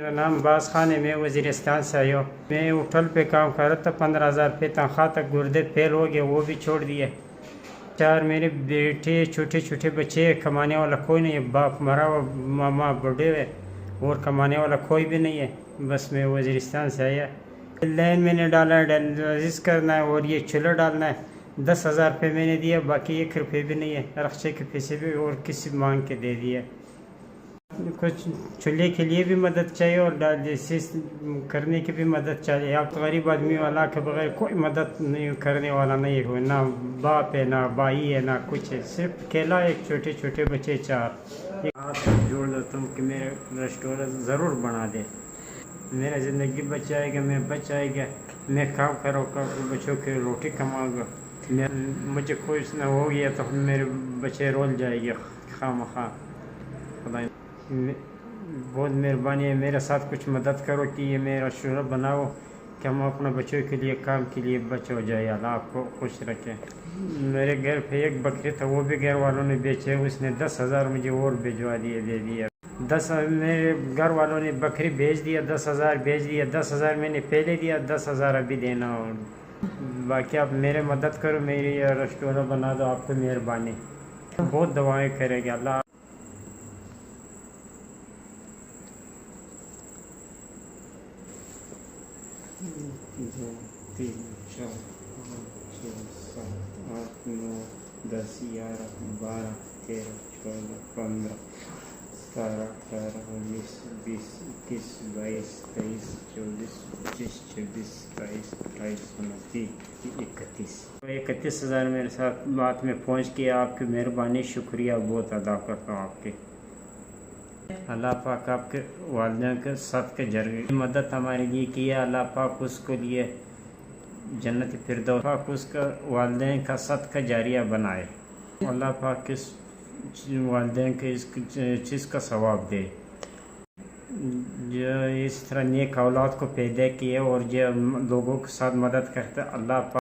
میرا نام باز خان ہے، میں وزیرستان سے آیا ہوں۔ میں ہوٹل پہ کام کر رہا تھا، 15,000 روپے تنخواہ تک گردے فیل ہو گئے، وہ بھی چھوڑ دیے۔ 4 میرے بیٹے، چھوٹے چھوٹے بچے، کمانے والا کوئی نہیں ہے، باپ مرا ہوا، ماما بڑھے ہوئے، اور کمانے والا کوئی بھی نہیں ہے۔ بس میں وزیرستان سے آیا۔ لین میں نے ڈالا ہے، ڈیلائسس کرنا ہے، اور یہ چولہا ڈالنا ہے۔ 10,000 روپے میں نے دیا، باقی 1 روپے بھی نہیں ہے، رخصے کے پیسے بھی اور کسی مانگ کے دے دیا۔ کچھ چولہے کے لیے بھی مدد چاہیے اور ڈائلسس کرنے کی بھی مدد چاہیے۔ آپ غریب آدمی والا کے بغیر کوئی مدد نہیں کرنے والا نہیں ہے، نہ باپ ہے، نہ بھائی ہے، نہ کچھ ہے، صرف اکیلا ایک چھوٹے چھوٹے بچے 4۔ ہاتھ جوڑ دو تم کہ میرے ریسٹورنٹ ضرور بنا دے، میرا زندگی بچائے گا، میں بچائے گا، میں کام کروں گا، بچوں کی روٹی کماؤں گا۔ مجھے کوئی نہ ہو گیا تو میرے بچے رول جائے گا خواہ مخواہ۔ خدا بہت مہربانی ہے، میرے ساتھ کچھ مدد کرو کہ یہ میرا ریسٹورنٹ بناؤ کہ ہم اپنے بچوں کے لیے کام کے لیے بچ ہو جائے۔ اللہ آپ کو خوش رکھے۔ میرے گھر پہ ایک بکری تھا، وہ بھی گھر والوں نے بیچے، اس نے 10,000 مجھے اور بھجوا دیے، دے دیا۔ میرے گھر والوں نے بکری بیچ دیا، 10,000 بیچ دیا، 10,000 میں نے پہلے دیا، 10,000 ابھی دینا ہو۔ باقی آپ میرے مدد کرو، میری ریسٹورنٹ بنا دو، آپ کو مہربانی، بہت دعائیں کرے گا اللہ۔ دو، 3، 4، 5، 6، 7، 8، 9، 10، 11، 12، 13، 14، 15، 17، 18، 19، 20، 21، 22، 23، 24، 25، 26، 27، 28، 29، 30، 31,000 میرے ساتھ بات میں پہنچ کے آپ کی مہربانی، شکریہ بہت ادا کرتا ہوں آپ کی۔ اللہ پاک آپ کے والدین کے ساتھ کے جرگے مدد ہمارے لیے کی ہے، اللہ پاک اس کو لیے جنت فردوس، پاک اس کا والدین کا صدقہ جاریہ بنائے، اللہ پاک اس والدین کے اس چیز کا ثواب دے، جو اس طرح نیک اولاد کو پیدا کیے اور جو لوگوں کے ساتھ مدد کرتے، اللہ پاک